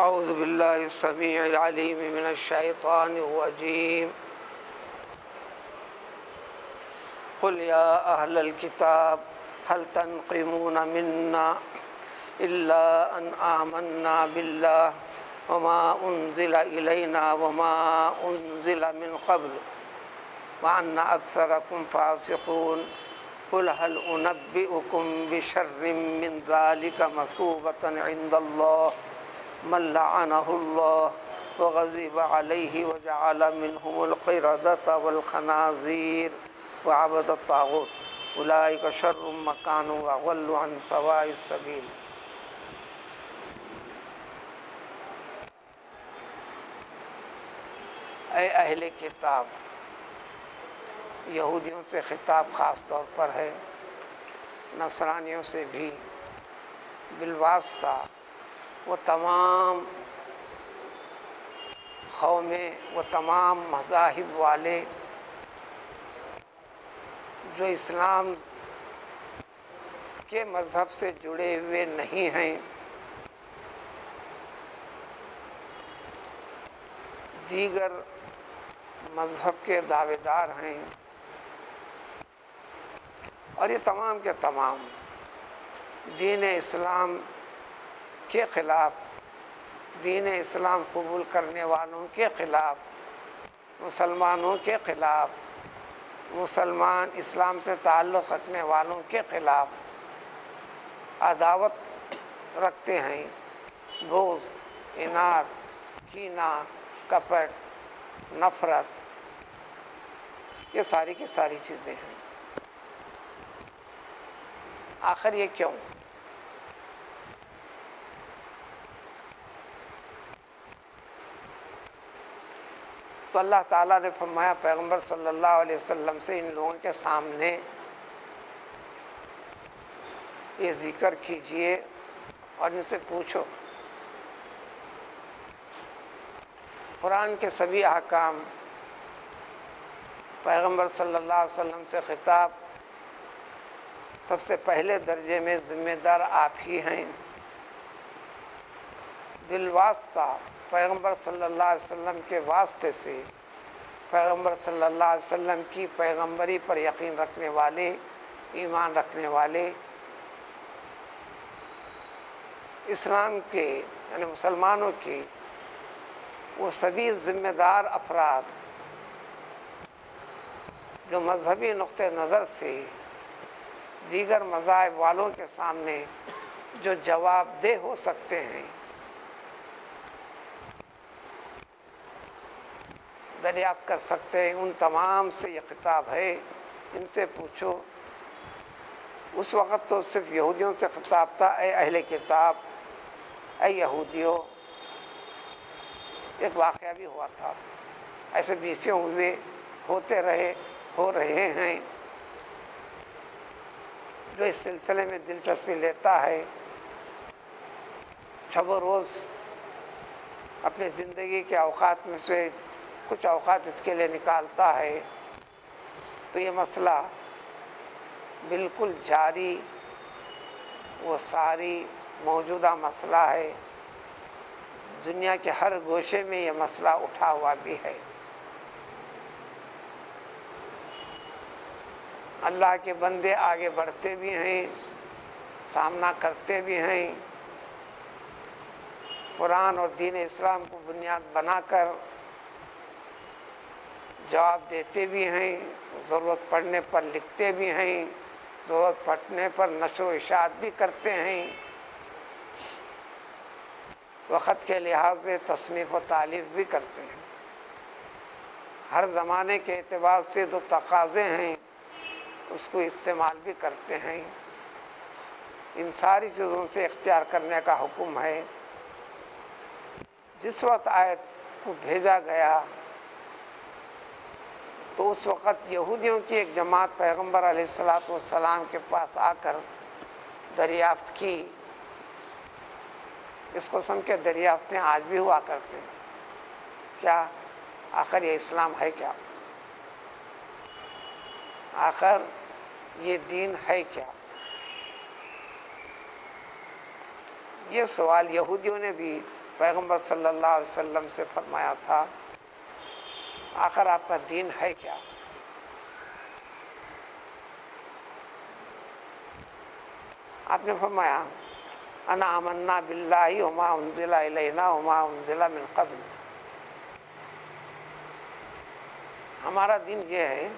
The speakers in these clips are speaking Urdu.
اعوذ باللہ السمیع العلیم من الشیطان الرجیم قل یا اہل الکتاب هل تنقمون منا الا ان آمنا باللہ وما انزل الینا وما انزل من قبل وان اکثرکم فاسقون قل هل انبئکم بشر من ذلک مثوبۃ عند اللہ من لعنه اللہ وغضب علیہ وجعل منهم القردة والخنازیر وعبد الطاغوت اولئک شر مکانا واضل عن سواء السبیل۔ اے اہل کتاب، یہودیوں سے خطاب خاص طور پر ہے، نصرانیوں سے بھی بالواسطہ، وہ تمام قومیں، وہ تمام مذاہب والے جو اسلام کے مذہب سے جڑے ہوئے نہیں ہیں، دیگر مذہب کے دعوے دار ہیں، اور یہ تمام کے تمام دین اسلام کے خلاف، دین اسلام قبول کرنے والوں کے خلاف، مسلمانوں کے خلاف، مسلمان اسلام سے تعلق رکھنے والوں کے خلاف عداوت رکھتے ہیں، بغض، عناد، کینہ، کپٹ، نفرت، یہ ساری کی ساری چیزیں ہیں۔ آخر یہ کیوں؟ تو اللہ تعالیٰ نے فرمایا پیغمبر صلی اللہ علیہ وسلم سے ان لوگوں کے سامنے یہ ذکر کیجئے اور ان سے پوچھو۔ قرآن کے سبھی احکام پیغمبر صلی اللہ علیہ وسلم سے خطاب، سب سے پہلے درجے میں ذمہ دار آپ ہی ہیں، بالواسطہ پیغمبر صلی اللہ علیہ وسلم کے واسطے سے، پیغمبر صلی اللہ علیہ وسلم کی پیغمبری پر یقین رکھنے والے، ایمان رکھنے والے، اسلام کے یعنی مسلمانوں کے وہ سبھی ذمہ دار افراد جو مذہبی نقطہ نظر سے دیگر مذاہب والوں کے سامنے جو جواب دہ ہو سکتے ہیں، دریافت کر سکتے ہیں، ان تمام سے یہ خطاب ہے، ان سے پوچھو۔ اس وقت تو صرف یہودیوں سے خطاب تھا، اے اہل کتاب، اے یہودیوں۔ ایک واقعہ بھی ہوا تھا، ایسے بیچوں ہوئے ہوتے رہے، ہو رہے ہیں، جو اس سلسلے میں دلچسپی لیتا ہے، شب و روز اپنی زندگی کے اوقات میں سے کچھ اوقات اس کے لیے نکالتا ہے، تو یہ مسئلہ بالکل جاری وہ ساری موجودہ مسئلہ ہے، دنیا کے ہر گوشے میں یہ مسئلہ اٹھا ہوا بھی ہے۔ اللہ کے بندے آگے بڑھتے بھی ہیں، سامنا کرتے بھی ہیں، قرآن اور دین اسلام کو بنیاد بنا کر جواب دیتے بھی ہیں، ضرورت پڑنے پر لکھتے بھی ہیں، ضرورت پڑنے پر نشر و اشاعت بھی کرتے ہیں، وقت کے لحاظ سے تصنیف و تالیف بھی کرتے ہیں، ہر زمانے کے اعتبار سے جو تقاضے ہیں اس کو استعمال بھی کرتے ہیں۔ ان ساری چیزوں سے اختیار کرنے کا حکم ہے۔ جس وقت آیت کو بھیجا گیا تو اس وقت یہودیوں کی ایک جماعت پیغمبر علیہ السلام کے پاس آ کر دریافت کی۔ اس قسم کے دریافتیں آج بھی ہوا کرتے ہیں۔ کیا آخر یہ اسلام ہے کیا؟ آخر یہ دین ہے کیا؟ یہ سوال یہودیوں نے بھی پیغمبر صلی اللہ علیہ وسلم سے فرمایا تھا آخر آپ کا دین ہے کیا؟ آپ نے فرمایا انا آمنا باللہ وما انزل الینا وما انزل من قبل، ہمارا دین یہ ہے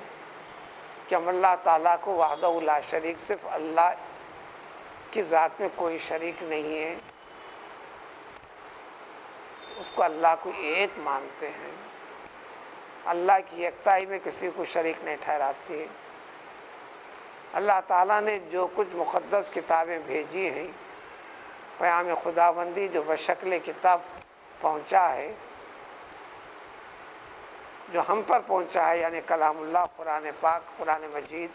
کہ ہم اللہ تعالیٰ کو وحدہ لا شریک، صرف اللہ کی ذات میں کوئی شریک نہیں ہے، اس کو اللہ کو ایک مانتے ہیں، اللہ کی یکتائی میں کسی کو شریک نہیں ٹھہراتے۔ اللہ تعالیٰ نے جو کچھ مقدس کتابیں بھیجی ہیں، پیام خداوندی جو بشکل کتاب پہنچا ہے، جو ہم پر پہنچا ہے، یعنی کلام اللہ، قرآن پاک، قرآن مجید،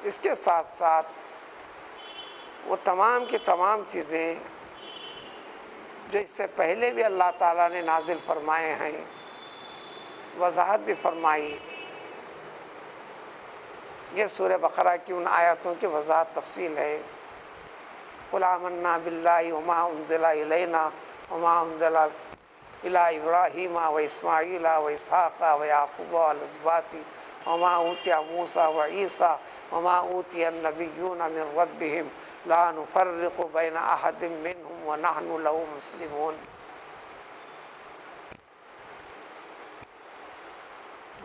اس کے ساتھ ساتھ وہ تمام کی تمام چیزیں جو اس سے پہلے بھی اللہ تعالیٰ نے نازل فرمائے ہیں، وضاحت بھی فرمائی۔ یہ سورہ بقرہ کی ان آیاتوں کی وضاحت تفصیل ہے۔ قُلْ آمَنَّا بِاللَّهِ وَمَا أُنزِلَ إِلَيْنَا وَمَا أُنزِلَ إِلَىٰ إِبْرَاهِيمَ وَإِسْمَاعِيلَ وَإِسْحَاقَ وَيَعْقُوبَ وَالْأَسْبَاطِ وَمَا أُوتِيَ مُوسَىٰ وَعِيسَىٰ وَمَا أُوتِيَ النَّبِيُّونَ مِن رَّبِّهِمْ لَا نُفَرِّقُ بَيْنَ أَحَدٍ مِّنْهُمْ وَنَحْنُ لَهُ مُسْلِمُونَ۔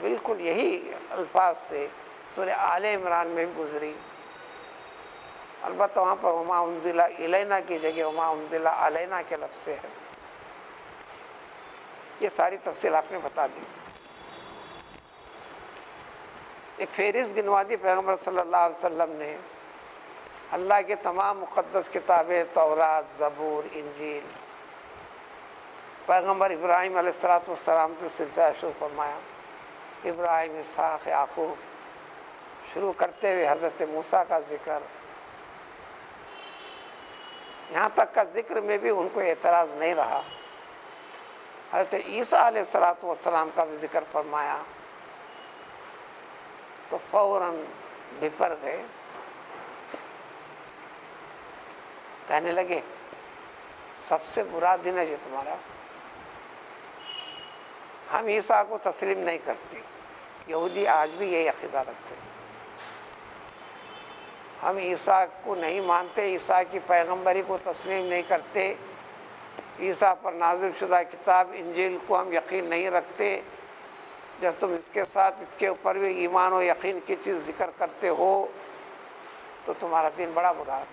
بالکل یہی الفاظ سے سورہ آل عمران میں بھی گزری، البتہ وہاں پر وما انزل الینا کی جگہ وما انزل علینا کے لفظ سے ہے۔ یہ ساری تفصیل آپ نے بتا دی۔ ایک فہرست گنوا دی پیغمبر صلی اللہ علیہ وسلم نے، اللہ کے تمام مقدس کتابیں، تورات، زبور، انجیل، پیغمبر ابراہیم علیہ السلام سے سلسلہ شروع فرمایا، ابراہیم، اسحاق، یعقوب، شروع کرتے ہوئے حضرت موسیٰ کا ذکر، یہاں تک کا ذکر میں بھی ان کو اعتراض نہیں رہا، حضرت عیسیٰ علیہ السلام کا بھی ذکر فرمایا تو فوراً بھپر گئے، کہنے لگے سب سے برا دن ہے جو تمہارا، ہم عیسیٰ کو تسلیم نہیں کرتے۔ یہودی آج بھی یہی عقیدہ رکھتے ہیں، ہم عیسیٰ کو نہیں مانتے، عیسیٰ کی پیغمبری کو تسلیم نہیں کرتے، عیسیٰ پر نازل شدہ کتاب انجیل کو ہم یقین نہیں رکھتے۔ جب تم اس کے ساتھ اس کے اوپر بھی ایمان و یقین کی چیز ذکر کرتے ہو تو تمہارا دین بڑا برا ہے۔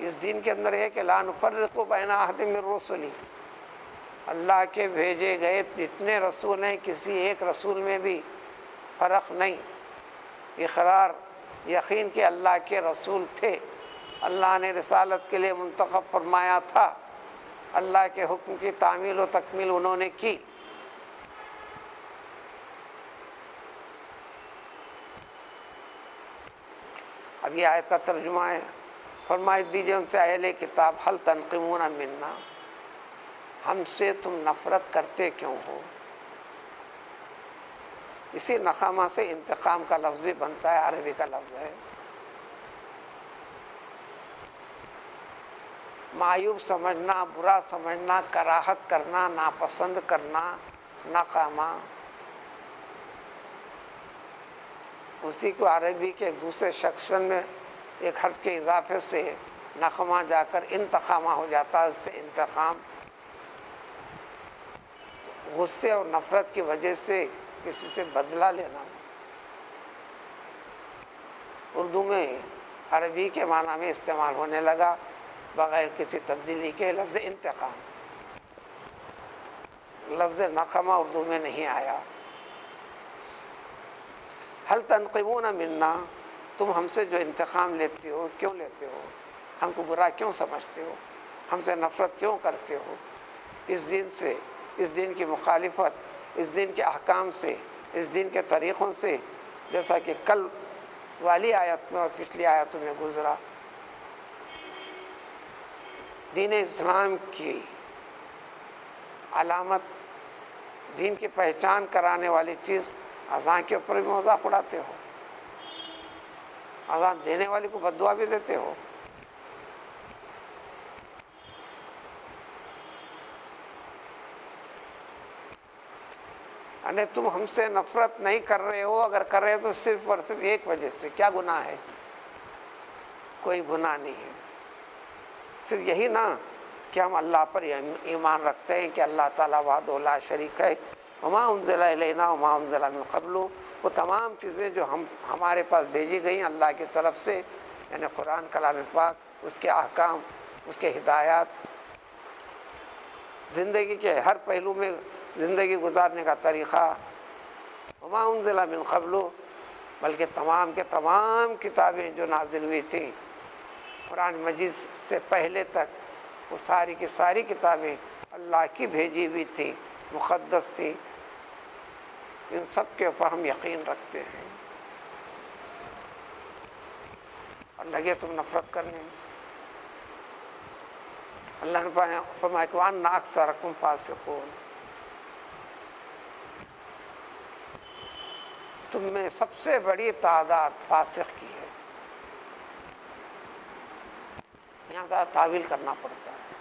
اس دین کے اندر ہے کہ لا نفرق بین احد من رسلی، اللہ کے بھیجے گئے جتنے رسول ہیں کسی ایک رسول میں بھی فرق نہیں، اقرار یقین کہ اللہ کے رسول تھے، اللہ نے رسالت کے لیے منتخب فرمایا تھا، اللہ کے حکم کی تعمیل و تکمیل انہوں نے کی۔ اب یہ آیت کا ترجمہ ہے، فرمائش دیجئے ان سے اہل کتاب حل تنقمون منا، ہم سے تم نفرت کرتے کیوں ہو؟ اسی نخامہ سے انتقام کا لفظ بھی بنتا ہے، عربی کا لفظ ہے۔ معیوب سمجھنا، برا سمجھنا، کراہت کرنا، ناپسند کرنا، ناقامہ، اسی کو عربی کے ایک دوسرے سیکشن میں ایک حرف کے اضافے سے نخمہ جا کر انتقامہ ہو جاتا ہے، اس سے انتقام، غصے اور نفرت کی وجہ سے کسی سے بدلہ لینا۔ اردو میں عربی کے معنی میں استعمال ہونے لگا بغیر کسی تبدیلی کے لفظ انتقام، لفظ نقمہ اردو میں نہیں آیا۔ حل تنقمون منا، تم ہم سے جو انتقام لیتے ہو کیوں لیتے ہو؟ ہم کو برا کیوں سمجھتے ہو؟ ہم سے نفرت کیوں کرتے ہو؟ اس دین سے، اس دین کی مخالفت، اس دین کے احکام سے، اس دین کے طریقوں سے، جیسا کہ کل والی آیت میں اور پچھلی آیتوں میں گزرا۔ دین اسلام کی علامت، دین کی پہچان کرانے والی چیز اذان کے اوپر بھی مذاق اڑاتے ہو، اذان دینے والے کو بد دعا بھی دیتے ہو۔ یعنی تم ہم سے نفرت نہیں کر رہے ہو، اگر کر رہے ہو تو صرف اور صرف ایک وجہ سے. کیا گناہ ہے؟ کوئی گناہ نہیں ہے، صرف یہی نا کہ ہم اللہ پر ایمان رکھتے ہیں کہ اللہ تعالیٰ وحدہ لا شریک ہے. وما انزل الینا وما انزل من قبل، وہ تمام چیزیں جو ہمارے پاس بھیجی گئیں اللہ کی طرف سے، یعنی قرآن کلام پاک، اس کے احکام، اس کے ہدایات، زندگی کے ہر پہلو میں زندگی گزارنے کا طریقہ. وما انزل من قبل، بلکہ تمام کے تمام کتابیں جو نازل ہوئی تھیں قرآن مجید سے پہلے تک، وہ ساری کی ساری کتابیں اللہ کی بھیجی ہوئی تھی، مقدس تھی. ان سب کے اوپر ہم یقین رکھتے ہیں. اور لگے تم نفرت کرنے. اللہ نے فرمایا کہ وَأَنَّ أَكْثَرَكُمْ فَاسِقُونَ، تم میں سب سے بڑی تعداد فاسق کی ہے. یہاں زیادہ تعویل کرنا پڑتا ہے.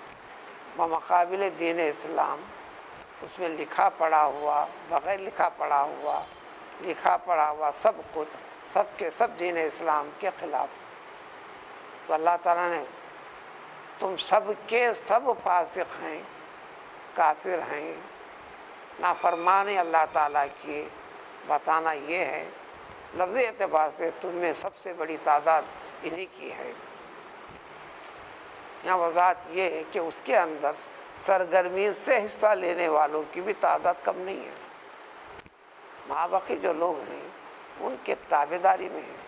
بمقابل دین اسلام، اس میں لکھا پڑھا ہوا، بغیر لکھا پڑھا ہوا، لکھا پڑھا ہوا سب کچھ، سب کے سب دین اسلام کے خلاف. تو اللہ تعالیٰ نے تم سب کے سب فاسق ہیں، کافر ہیں، نافرمان اللہ تعالیٰ کی. بتانا یہ ہے لفظی اعتبار سے تم میں سب سے بڑی تعداد انہی کی ہے. یہاں وضاحت یہ ہے کہ اس کے اندر سرگرمی سے حصہ لینے والوں کی بھی تعداد کم نہیں ہے. مابقی جو لوگ ہیں ان کے تابع داری میں ہیں،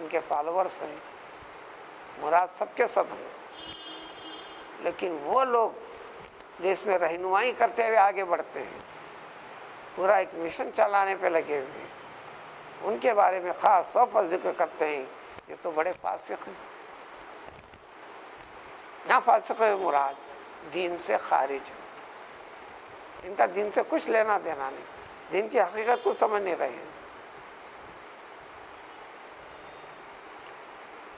ان کے فالورز ہیں، مراد سب کے سب ہیں. لیکن وہ لوگ جو اس میں رہنمائی کرتے ہوئے آگے بڑھتے ہیں، پورا ایک مشن چلانے پہ لگے ہوئے ہیں، ان کے بارے میں خاص طور پر ذکر کرتے ہیں یہ تو بڑے فاسق ہیں. یہاں فاسق مراد دین سے خارج ہے، ان کا دین سے کچھ لینا دینا نہیں، دین کی حقیقت کو سمجھ نہیں رہے ہیں.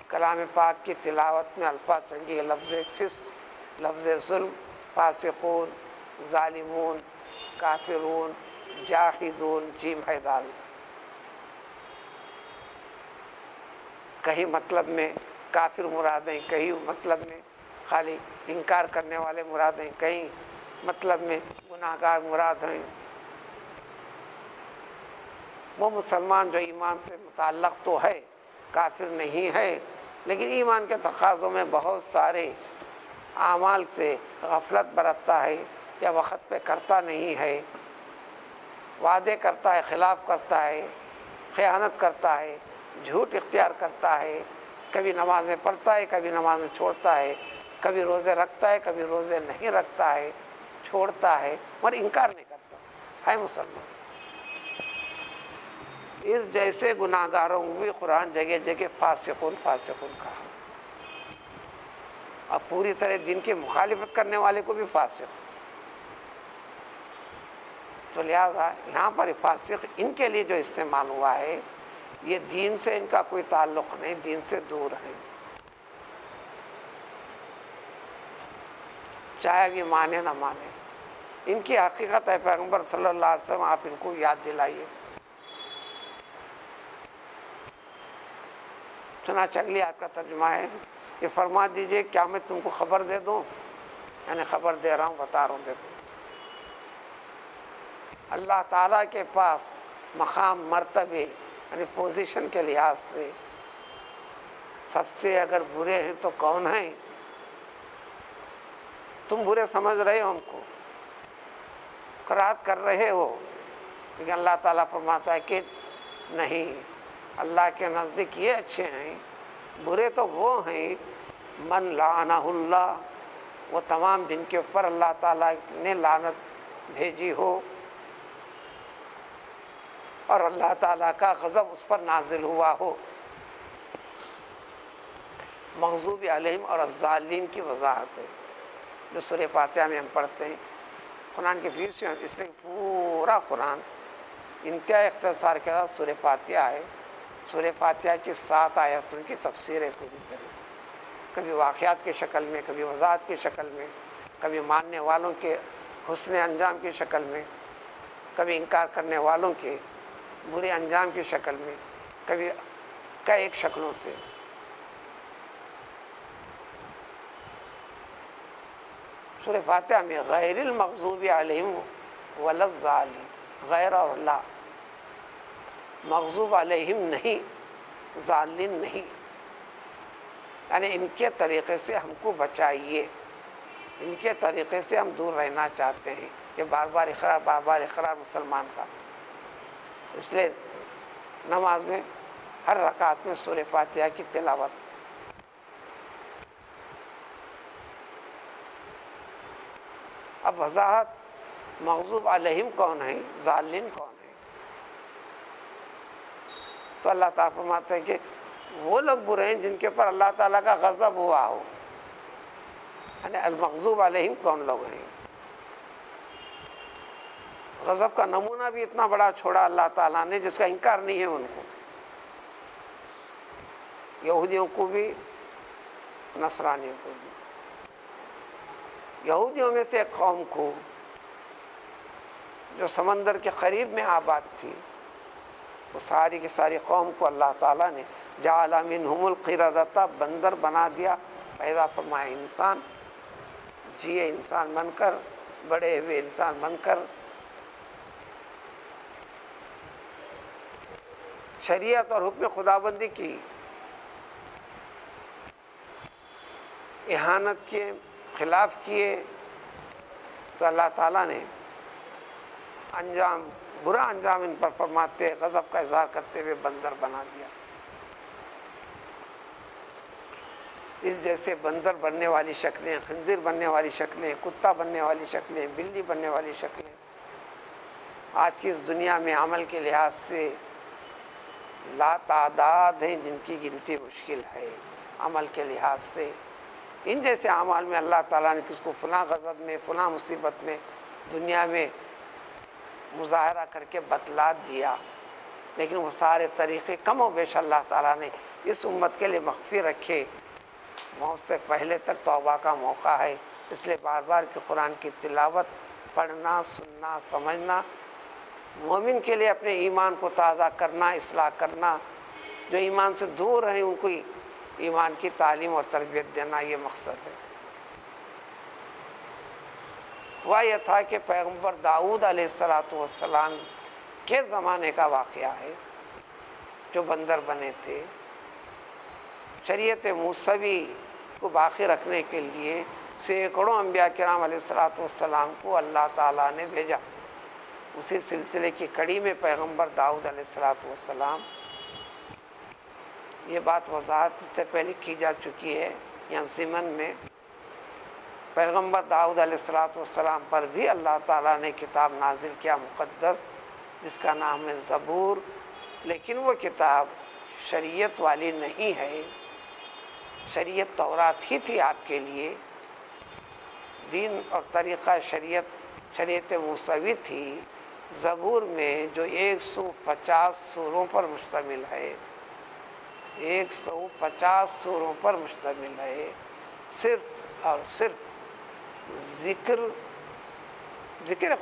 کلام پاک کی تلاوت میں الفاظ سنجی، لفظ فسق، لفظ ظلم، فاسقون، ظالمون، کافرون، جاحدون، جیم ہے دال. کہیں مطلب میں کافر مراد ہیں، کہیں مطلب میں خالی انکار کرنے والے مراد ہیں، کہیں مطلب میں گناہگار مراد ہیں. وہ مسلمان جو ایمان سے متعلق تو ہے، کافر نہیں ہے، لیکن ایمان کے تقاضوں میں بہت سارے اعمال سے غفلت برتتا ہے یا وقت پہ کرتا نہیں ہے، وعدے کرتا ہے، خلاف کرتا ہے، خیانت کرتا ہے، جھوٹ اختیار کرتا ہے، کبھی نمازیں پڑھتا ہے، کبھی نمازیں چھوڑتا ہے، کبھی روزے رکھتا ہے، کبھی روزے نہیں رکھتا ہے، چھوڑتا ہے مگر انکار نہیں کرتا ہے مسلمان. اس جیسے گناہگاروں کو بھی قرآن جگہ جگہ فاسقون فاسقون کہا، اور پوری طرح دین کی مخالفت کرنے والے کو بھی فاسق. تو لہذا یہاں پر فاسق ان کے لیے جو استعمال ہوا ہے، یہ دین سے ان کا کوئی تعلق نہیں، دین سے دور ہے. چاہے اب یہ مانے نہ مانے، ان کی حقیقت ہے پیغمبر صلی اللہ علیہ وسلم، آپ ان کو یاد دلائیے. چنانچہ اگلی آیت کا ترجمہ ہے، یہ فرما دیجئے کیا میں تم کو خبر دے دوں، یعنی خبر دے رہا ہوں، بتا رہا ہوں. دیکھو اللہ تعالیٰ کے پاس مقام، مرتبے، یعنی پوزیشن کے لحاظ سے سب سے اگر برے ہیں تو کون ہیں؟ تم برے سمجھ رہے ہو، ہم کو قرات کر رہے ہو، لیکن اللہ تعالیٰ فرماتا ہے کہ نہیں، اللہ کے نزدیک یہ اچھے ہیں. برے تو وہ ہیں من لعنہ اللہ، وہ تمام جن کے اوپر اللہ تعالیٰ نے لعنت بھیجی ہو اور اللہ تعالیٰ کا غضب اس پر نازل ہوا ہو. مغضوب علیہم اور الضالین کی وضاحت ہے جو سورہ فاتحہ میں ہم پڑھتے ہیں. قرآن کے 20 اس لیے پورا قرآن انتہائی اختصار کے ساتھ سورہ فاتحہ ہے. سورہ فاتحہ کی 7 آیتوں کی تفسیر ہے پوری طرح، کبھی واقعات کی شکل میں، کبھی وضاحت کی شکل میں، کبھی ماننے والوں کے حسن انجام کی شکل میں. کبھی انکار کرنے والوں کے برے انجام کی شکل میں، کبھی کئی ایک شکلوں سے۔ سورہ فاتحہ میں غیر المغضوب علیہم ولا الضالین، غیر اور لا، مغضوب علیہم نہیں، ضالین نہیں، یعنی ان کے طریقے سے ہم کو بچائیے، ان کے طریقے سے ہم دور رہنا چاہتے ہیں۔ یہ بار بار اقرار مسلمان کا۔ اس لیے نماز میں ہر رکعت میں سورہ فاتحہ کی تلاوت۔ اب وضاحت مغضوب علیہم کون ہے، ضالین کون ہے؟ تو اللہ تعالیٰ فرماتے ہیں کہ وہ لوگ برے ہیں جن کے اوپر اللہ تعالیٰ کا غضب ہوا ہو، یعنی المغضوب علیہم کون لوگ ہیں؟ غضب کا نمونہ بھی اتنا بڑا چھوڑا اللہ تعالیٰ نے جس کا انکار نہیں ہے ان کو، یہودیوں کو بھی، نصرانیوں کو بھی۔ یہودیوں میں سے ایک قوم کو جو سمندر کے قریب میں آباد تھی، وہ ساری کی ساری قوم کو اللہ تعالیٰ نے جعل منہم القردۃ، بندر بنا دیا، پیدا فرمایا انسان، جیے انسان بن کر، بڑے ہوئے انسان بن کر۔ شریعت اور حکم خدابندی کی اہانت کیے، خلاف کیے، تو اللہ تعالیٰ نے برا انجام ان پر فرماتے، غضب کا اظہار کرتے ہوئے بندر بنا دیا۔ اس جیسے بندر بننے والی شکلیں، خنزیر بننے والی شکلیں، کتا بننے والی شکلیں، بلی بننے والی شکلیں آج کی اس دنیا میں عمل کے لحاظ سے لا تعداد ہیں، جن کی گنتی مشکل ہے عمل کے لحاظ سے۔ ان جیسے اعمال میں اللہ تعالیٰ نے کس کو فلاں غضب میں، فلاں مصیبت میں دنیا میں مظاہرہ کر کے بتلا دیا، لیکن وہ سارے طریقے کم و بیش اللہ تعالیٰ نے اس امت کے لیے مخفی رکھے۔ موت سے پہلے تک توبہ کا موقع ہے، اس لیے بار بار کہ قرآن کی تلاوت، پڑھنا، سننا، سمجھنا مومن کے لیے اپنے ایمان کو تازہ کرنا، اصلاح کرنا۔ جو ایمان سے دور ہیں ان کو ایمان کی تعلیم اور تربیت دینا، یہ مقصد ہے۔ ہوا یہ تھا کہ پیغمبر داؤد علیہ السلام کے زمانے کا واقعہ ہے، جو بندر بنے تھے۔ شریعت موسوی کو باقی رکھنے کے لیے سینکڑوں انبیاء کرام علیہ السلام کو اللہ تعالیٰ نے بھیجا۔ اسی سلسلے کی کڑی میں پیغمبر داؤد علیہ السلام، یہ بات وضاحت سے پہلے کی جا چکی ہے یہاں ضمن میں، پیغمبر داؤد علیہ السلام پر بھی اللہ تعالیٰ نے کتاب نازل کیا مقدس، جس کا نام ہے زبور، لیکن وہ کتاب شریعت والی نہیں ہے۔ شریعت تورات ہی تھی آپ کے لیے، دین اور طریقہ شریعت موسوی تھی۔ زبور میں جو 150 سوروں پر مشتمل ہے، 150 سوروں پر مشتمل ہے، صرف اور صرف ذکر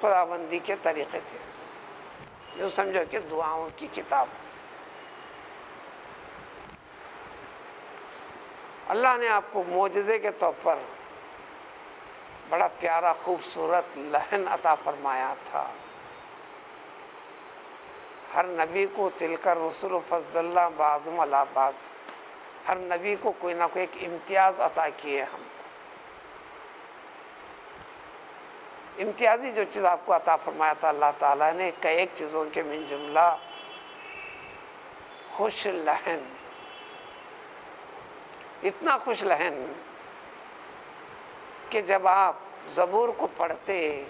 خداوندی کے طریقے تھے، جو سمجھو کہ دعاؤں کی کتاب۔ اللہ نے آپ کو معجزے کے طور پر بڑا پیارا خوبصورت لحن عطا فرمایا تھا۔ ہر نبی کو تلک الرسل فضلنا بعضهم علی بعض، ہر نبی کو کوئی نہ کوئی ایک امتیاز عطا کیے ہم۔ امتیازی جو چیز آپ کو عطا فرمایا تھا اللہ تعالیٰ نے، کئی ایک چیزوں کے من جملہ خوش لحن، اتنا خوش لحن کہ جب آپ زبور کو پڑھتے،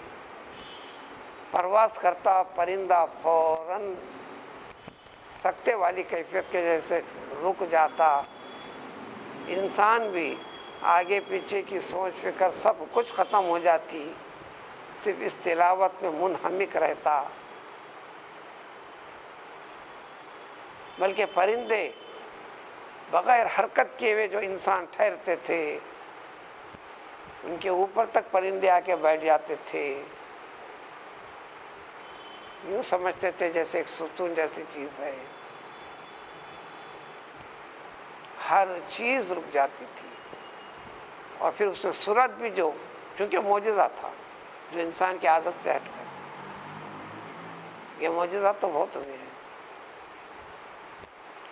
پرواز کرتا پرندہ فوراً سکتے والی کیفیت کے جیسے رک جاتا، انسان بھی آگے پیچھے کی سوچ فکر سب کچھ ختم ہو جاتی، صرف اس تلاوت میں منہمک رہتا۔ بلکہ پرندے بغیر حرکت کیے ہوئے جو انسان ٹھہرتے تھے، ان کے اوپر تک پرندے آ کے بیٹھ جاتے تھے۔ یوں سمجھتے تھے جیسے ایک ستون جیسی چیز ہے، ہر چیز رک جاتی تھی، اور پھر اس میں صورت بھی جو چونکہ معجزہ تھا جو انسان کی عادت سے ہٹ کر، یہ معجزہ تو بہت ہوئے ہیں۔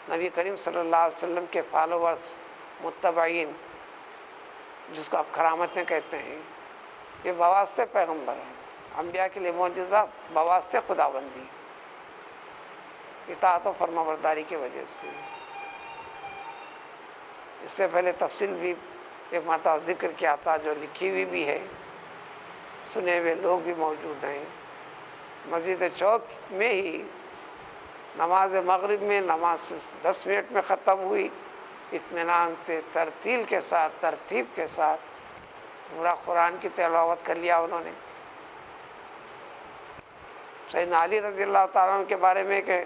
نبی کریم صلی اللہ علیہ وسلم کے فالوورز، متبعین، جس کو آپ کرامتیں کہتے ہیں، یہ بواسطے پیغمبر ہیں۔ انبیاء کے لیے معجزہ بواسطے خداوندی، اطاعت و فرما برداری کی وجہ سے۔ اس سے پہلے تفصیل بھی ایک مرتبہ ذکر کیا تھا، جو لکھی ہوئی بھی ہے، سنے ہوئے لوگ بھی موجود ہیں۔ مسجد چوک میں ہی نماز مغرب میں نماز 10 منٹ میں ختم ہوئی، اطمینان سے، ترتیل کے ساتھ، ترتیب کے ساتھ پورا قرآن کی تلاوت کر لیا انہوں نے۔ سیدنا علی رضی اللہ تعالیٰ عنہ کے بارے میں کہ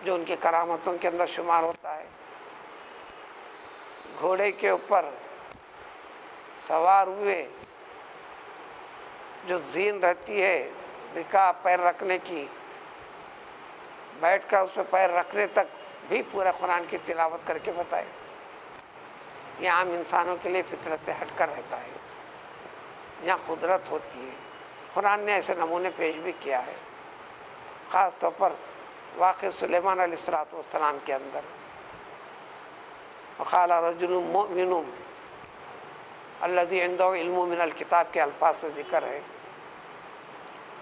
جو ان کی کرامتوں کے اندر شمار ہوتا ہے، گھوڑے کے اوپر سوار ہوئے، جو زین رہتی ہے رکاع پیر رکھنے کی، بیٹھ کر اس پہ پیر رکھنے تک بھی پورا قرآن کی تلاوت کر کے بتائے۔ یہ عام انسانوں کے لیے فطرت سے ہٹ کر رہتا ہے، یہاں قدرت ہوتی ہے۔ قرآن نے ایسے نمونے پیش بھی کیا ہے، خاص طور پر واقع سلیمان علیہ السلام کے اندر۔ وقال رجل مؤمن الذی عنده علم من الکتاب کے الفاظ سے ذکر ہے،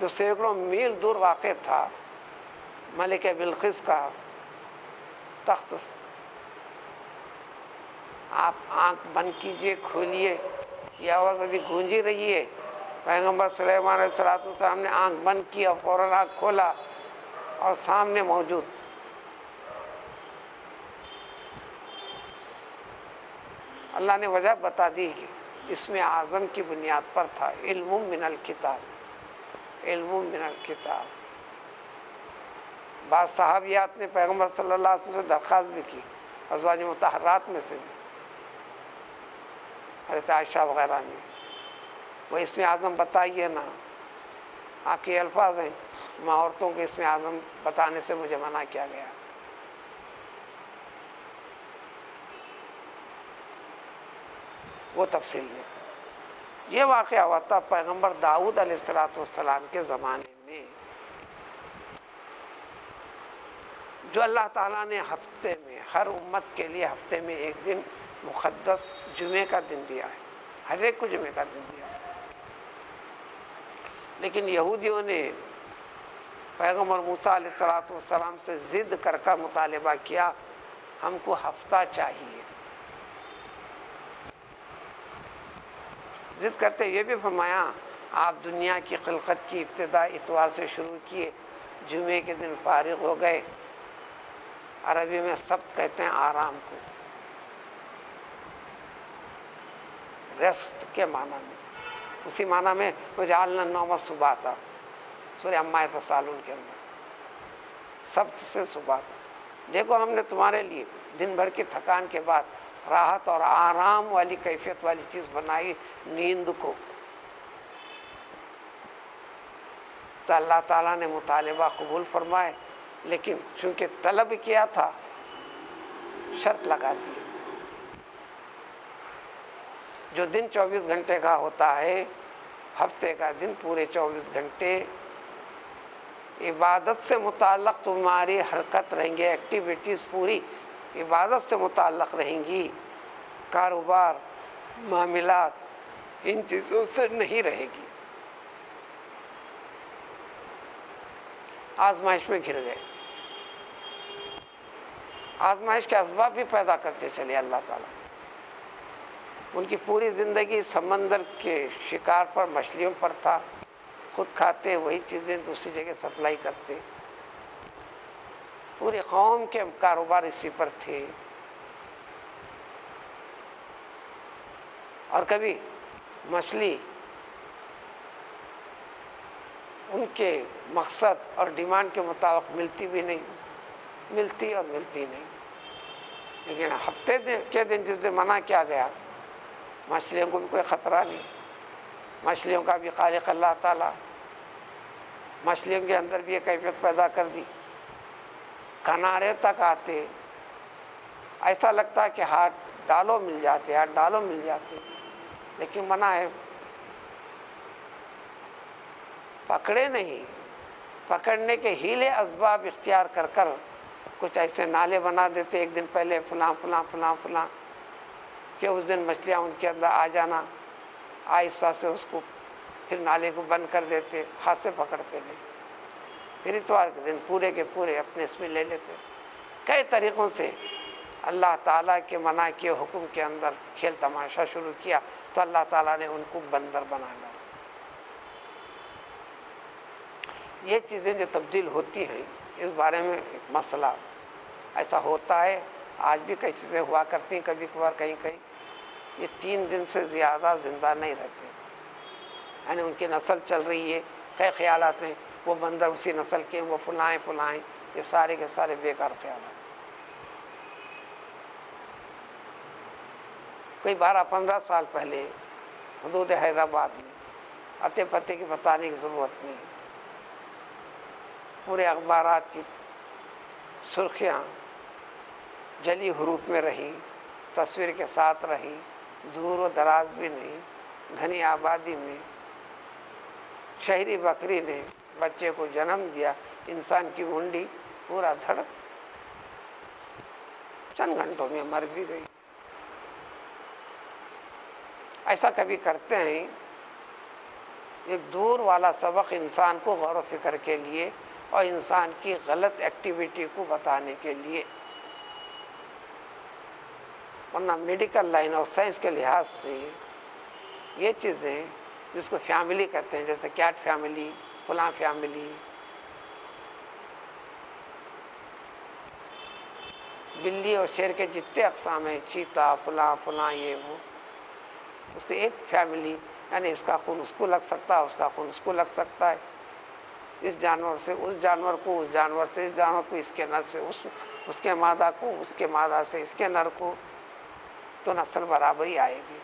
جو سینکڑوں میل دور واقع تھا۔ ملک بلقیس کا تخت، آپ آنکھ بند کیجئے، کھولیے، یہ آواز ابھی گونجی رہی ہے۔ پیغمبر سلیمان علیہ السلام نے آنکھ بند کی اور فوراً آنکھ کھولا، اور سامنے موجود اللہ نے وجہ بتا دی کہ اس میں اعظم کی بنیاد پر تھا، علم من الکتاب، علم من الکتاب۔ بعض صحابیات نے پیغمبر صلی اللہ علیہ وسلم سے درخواست بھی کی، ازواج مطہرات میں سے بھی، حضرت عائشہ وغیرہ نے، وہ اس میں اعظم بتائیے نا۔ آپ کے الفاظ ہیں، میں عورتوں کو اس میں اعظم بتانے سے مجھے منع کیا گیا۔ وہ تفصیل میں یہ واقعہ ہوا تھا پیغمبر داؤد علیہ السلام کے زمانے میں، جو اللہ تعالیٰ نے ہفتے میں ہر امت کے لیے ہفتے میں ایک دن مقدس جمعے کا دن دیا ہے، ہر ایک کو جمعے کا دن دیا ہے۔ لیکن یہودیوں نے پیغمبر موسیٰ علیہ السلام سے ضد کر کر مطالبہ کیا، ہم کو ہفتہ چاہیے۔ ضد کرتے یہ بھی فرمایا، آپ دنیا کی خلقت کی ابتدا اتوار سے شروع کیے، جمعے کے دن فارغ ہو گئے۔ عربی میں سبت کہتے ہیں آرام کو، ریسٹ کے معنی میں، اسی معنی میں وجعلنا النوم سباتا، سورہ عما یتساءلون کے اندر، سبت سے سبات۔ دیکھو ہم نے تمہارے لیے دن بھر کی تھکان کے بعد راحت اور آرام والی کیفیت والی چیز بنائی، نیند کو۔ تو اللہ تعالیٰ نے مطالبہ قبول فرمائے، لیکن چونکہ طلب کیا تھا شرط لگا دی، جو دن 24 گھنٹے کا ہوتا ہے، ہفتے کا دن پورے 24 گھنٹے عبادت سے متعلق تمہاری حرکت رہیں گی، ایکٹیویٹیز پوری عبادت سے متعلق رہیں گی، کاروبار، معاملات ان چیزوں سے نہیں رہے گی۔ آزمائش میں گر گئے، آزمائش کے اسباب بھی پیدا کرتے چلے اللہ تعالیٰ۔ ان کی پوری زندگی سمندر کے شکار پر، مچھلیوں پر تھا، خود کھاتے وہی چیزیں دوسری جگہ سپلائی کرتے، پوری قوم کے کاروبار اسی پر تھے۔ اور کبھی مچھلی ان کے مقصد اور ڈیمانڈ کے مطابق ملتی بھی نہیں، ملتی اور ملتی نہیں۔ لیکن ہفتے کے دن جس دن منع کیا گیا، مچھلیوں کو بھی کوئی خطرہ نہیں، مچھلیوں کا بھی خالق اللہ تعالیٰ، مچھلیوں کے اندر بھی یہ کیفیت پیدا کر دی، کنارے تک آتے، ایسا لگتا کہ ہاتھ ڈالو مل جاتے، ہاتھ ڈالو مل جاتے، لیکن منع ہے، پکڑے نہیں، پکڑنے کے ہیلے اسباب اختیار کر کر کچھ ایسے نالے بنا دیتے ایک دن پہلے، فلاں فلاں فلاں فلاں، کہ اس دن مچھلیاں ان کے اندر آ جانا، آہستہ سے اس کو پھر نالے کو بند کر دیتے، ہاتھ سے پکڑتے نہیں، پھر اتوار کے دن پورے کے پورے اپنے اس میں لے لیتے۔ کئی طریقوں سے اللہ تعالیٰ کے منع کیے حکم کے اندر کھیل تماشا شروع کیا تو اللہ تعالیٰ نے ان کو بندر بنا ڈالا۔ یہ چیزیں جو تبدیل ہوتی ہیں، اس بارے میں ایک مسئلہ ایسا ہوتا ہے، آج بھی کئی چیزیں ہوا کرتی ہیں، کبھی کبھار کہیں کہیں یہ 3 دن سے زیادہ زندہ نہیں رہتے، یعنی ان کی نسل چل رہی ہے، کئی خیالات ہیں وہ بندر اسی نسل کے، وہ فلائیں فلائیں، یہ سارے کے سارے بیکار خیالات۔ کوئی 12-15 سال پہلے حدود حیدرآباد میں، اتے پتے کی بتانے کی ضرورت نہیں، پورے اخبارات کی سرخیاں جلی حروف میں رہی، تصویر کے ساتھ رہی، دور و دراز بھی نہیں، گھنی آبادی میں شہری بکری نے بچے کو جنم دیا، انسان کی منڈی پورا دھڑک چند گھنٹوں میں مر بھی گئی۔ ایسا کبھی کرتے ہیں، ایک دور والا سبق انسان کو غور و فکر کے لیے اور انسان کی غلط ایکٹیویٹی کو بتانے کے لیے، ورنہ میڈیکل لائن اور سائنس کے لحاظ سے یہ چیزیں جس کو فیملی کہتے ہیں، جیسے کیٹ فیملی، فلاں فیملی، بلی اور شیر کے جتنے اقسام ہیں، چیتا فلاں فلاں، یہ وہ، اس کو ایک فیملی، یعنی اس کا خون اس کو لگ سکتا ہے، اس کا خون اس کو لگ سکتا ہے، اس جانور سے اس جانور کو، اس جانور سے اس جانور کو، اس کے نر سے اس کے مادہ کو، اس کے مادہ سے اس کے نر کو، تو نسل برابری آئے گی،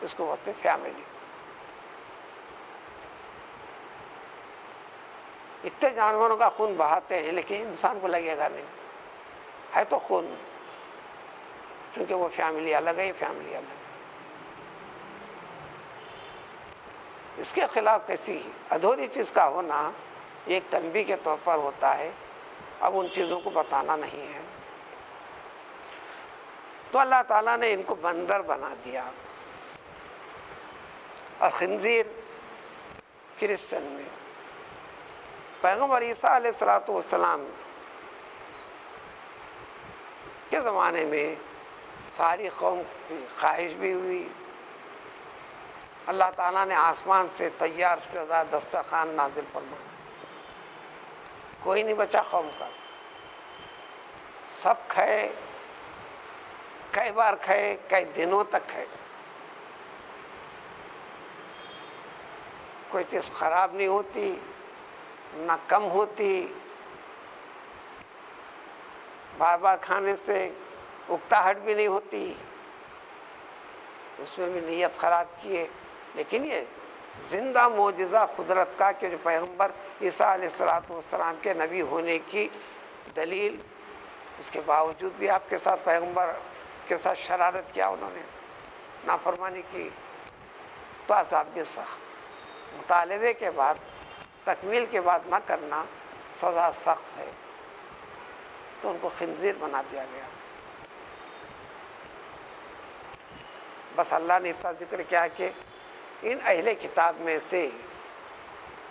اس کو بولتے فیملی۔ اتنے جانوروں کا خون بہاتے ہیں لیکن انسان کو لگے گا نہیں، ہے تو خون، کیونکہ وہ فیملی الگ ہے، یہ فیملی الگ ہے۔ اس کے خلاف کیسی ادھوری چیز کا ہونا ایک تنبیہ کے طور پر ہوتا ہے، اب ان چیزوں کو بتانا نہیں ہے۔ تو اللہ تعالیٰ نے ان کو بندر بنا دیا، اور خنزیر کرسچن میں پیغمبر عیسیٰ علیہ السلام کے زمانے میں ساری قوم کی خواہش بھی ہوئی، اللہ تعالیٰ نے آسمان سے تیار شدہ دسترخوان نازل فرمایا، کوئی نہیں بچا قوم کا، سب کھائے، کئی بار کھائے، کئی دنوں تک کھائے، کوئی چیز خراب نہیں ہوتی، نہ کم ہوتی، بار بار کھانے سے اکتاہٹ بھی نہیں ہوتی، اس میں بھی نیت خراب کیے، لیکن یہ زندہ معجزہ قدرت کا کہ جو پیغمبر عیسیٰ علیہ السلام کے نبی ہونے کی دلیل، اس کے باوجود بھی آپ کے ساتھ پیغمبر کے ساتھ شرارت کیا، انہوں نے نافرمانی کی، تو عذاب بھی سخت، مطالبے کے بعد تکمیل کے بعد نہ کرنا سزا سخت ہے، تو ان کو خنزیر بنا دیا گیا۔ بس اللہ نے اتنا ذکر کیا کہ ان اہل کتاب میں سے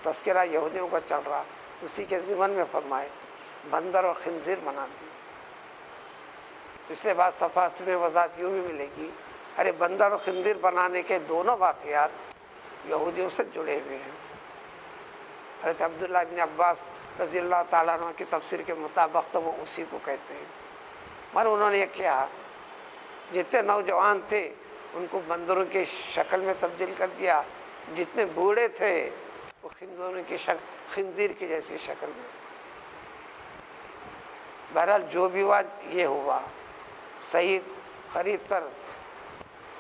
تذکرہ یہودیوں کا چل رہا، اسی کے ضمن میں فرمائے بندر اور خنزیر بنا دی۔ پچھلے بات صفحہ میں وضاحت یوں بھی ملے گی، ارے بندر اور خنزیر بنانے کے دونوں واقعات یہودیوں سے جڑے ہوئے ہیں۔ حضرت عبداللہ بن عباس رضی اللہ تعالیٰ عنہ کی تفسیر کے مطابق تو وہ اسی کو کہتے ہیں، مگر انہوں نے یہ کیا، جتنے نوجوان تھے ان کو بندروں کی شکل میں تبدیل کر دیا، جتنے بوڑھے تھے وہ خنزیر کی جیسی شکل میں۔ بہرحال جو بھی ہوا یہ ہوا، صحیح قریب تر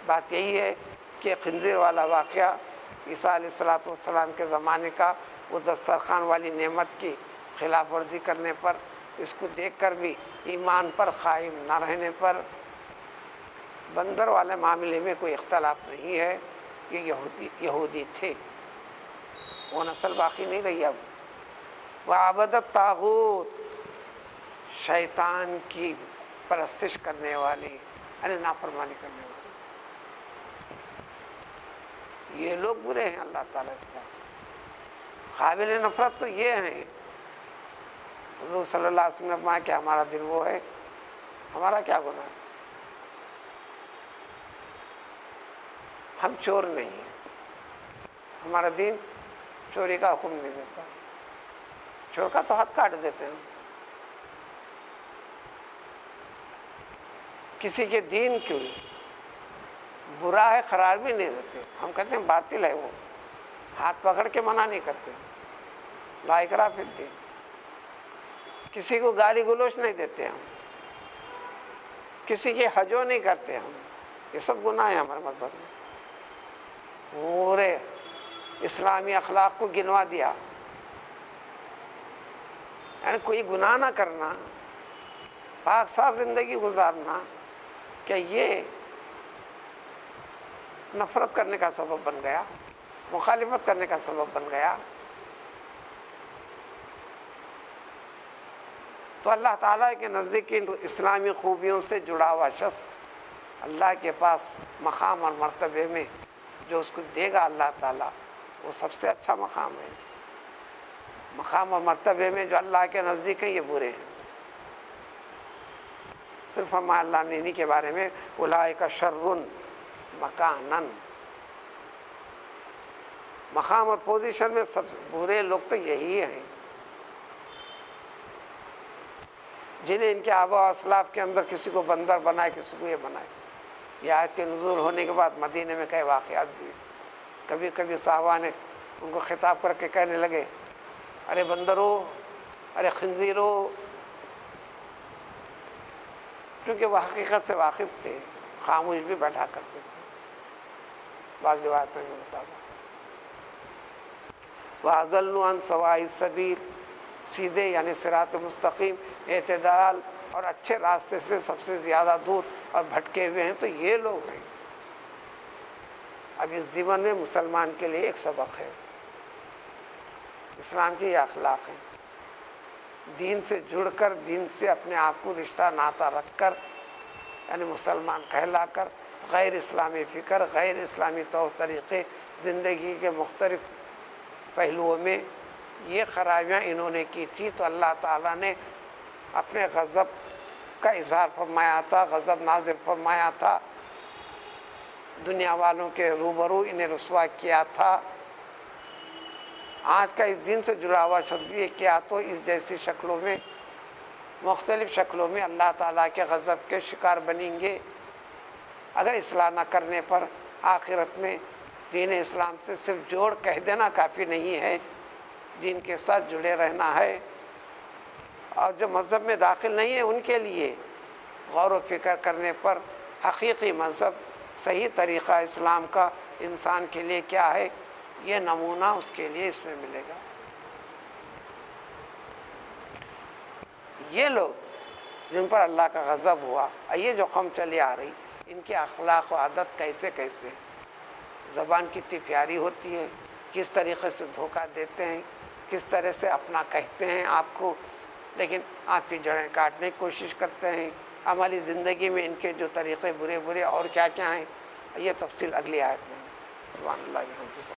بات یہی ہے کہ خنزیر والا واقعہ عیسیٰ علیہ السلام کے زمانے کا وہ دسترخوان والی نعمت کی خلاف ورزی کرنے پر، اس کو دیکھ کر بھی ایمان پر قائم نہ رہنے پر، بندر والے معاملے میں کوئی اختلاف نہیں ہے، یہ یہودی تھے، وہ نسل باقی نہیں رہی اب۔ وعبد الطاغوت، شیطان کی پرستش کرنے والے، یعنی نافرمانی کرنے والے، یہ لوگ برے ہیں اللہ تعالیٰ کے پاس۔ قابل نفرت تو یہ ہیں، حضور صلی اللہ علیہ وسلم نے فرمایا کہ ہمارا دن وہ ہے، ہمارا کیا گناہ ہے، ہم چور نہیں ہیں، ہمارا دین چوری کا حکم نہیں دیتا، چور کا تو ہاتھ کاٹ دیتے ہیں، کسی کے دین کی برا ہے قرار بھی نہیں دیتے، ہم کہتے ہیں باطل ہے، وہ ہاتھ پکڑ کے منع نہیں کرتے، لا اکراہ فی الدین، کسی کو گالی گلوچ نہیں دیتے ہم، کسی کے ہجو نہیں کرتے ہم، یہ سب گناہ ہیں ہمارے مذہب میں، پورے اسلامی اخلاق کو گنوا دیا، یعنی کوئی گناہ نہ کرنا، پاک صاف زندگی گزارنا، کہ یہ نفرت کرنے کا سبب بن گیا، مخالفت کرنے کا سبب بن گیا۔ تو اللہ تعالیٰ کے نزدیک ان اسلامی خوبیوں سے جڑا ہوا شخص اللہ کے پاس مقام اور مرتبے میں جو اس کو دے گا اللہ تعالیٰ، وہ سب سے اچھا مقام ہے، مقام اور مرتبے میں جو اللہ کے نزدیک ہیں یہ برے ہیں۔ پھر فرمایا اللہ نے انہی کے بارے میں اولئک شر مکانا، مقام اور پوزیشن میں سب برے لوگ تو یہی ہیں جنہیں ان کے آباء و اسلاف کے اندر کسی کو بندر بنائے، کسی کو یہ بنائے۔ یہ آیت کے نزول ہونے کے بعد مدینے میں کئی واقعات بھی، کبھی کبھی صحابہ نے ان کو خطاب کر کے کہنے لگے ارے بندرو، ارے خنزیرو، کیونکہ وہ حقیقت سے واقف تھے، خاموش بھی بیٹھا کرتے تھے بعض روایتوں کے مطابق۔ وَأَضَلُّوا عَنْ سَوَاءِ السَّبِيلِ، سیدھے یعنی صراط مستقیم، اعتدال اور اچھے راستے سے سب سے زیادہ دور اور بھٹکے ہوئے ہیں تو یہ لوگ ہیں۔ اب اس زمن میں مسلمان کے لیے ایک سبق ہے، اسلام کی یہ اخلاق ہیں، دین سے جڑ کر، دین سے اپنے آپ کو رشتہ ناتا رکھ کر، یعنی مسلمان کہلا کر غیر اسلامی فکر، غیر اسلامی طور طریقے، زندگی کے مختلف پہلوؤں میں یہ خرابیاں انہوں نے کی تھی، تو اللہ تعالیٰ نے اپنے غضب کا اظہار فرمایا تھا، غضب نازل فرمایا تھا، دنیا والوں کے روبرو انہیں رسوا کیا تھا۔ آج کا اس دن سے جڑا ہوا شخص بھی کیا تو اس جیسی شکلوں میں، مختلف شکلوں میں اللہ تعالیٰ کے غضب کے شکار بنیں گے اگر اصلاح نہ کرنے پر۔ آخرت میں دین اسلام سے صرف جوڑ کہہ دینا کافی نہیں ہے، دین کے ساتھ جڑے رہنا ہے، اور جو مذہب میں داخل نہیں ہے ان کے لیے غور و فکر کرنے پر حقیقی مذہب، صحیح طریقہ اسلام کا انسان کے لیے کیا ہے، یہ نمونہ اس کے لیے اس میں ملے گا۔ یہ لوگ جن پر اللہ کا غضب ہوا، یہ جو قوم چلی آ رہی، ان کی اخلاق و عادت کیسے کیسے، زبان کتنی پیاری ہوتی ہے، کس طریقے سے دھوکہ دیتے ہیں، کس طرح سے اپنا کہتے ہیں آپ کو، لیکن آپ کی جڑیں کاٹنے کی کوشش کرتے ہیں۔ عملی زندگی میں ان کے جو طریقے برے برے اور کیا کیا ہیں، یہ تفصیل اگلی آیت میں۔ سبحان اللہ۔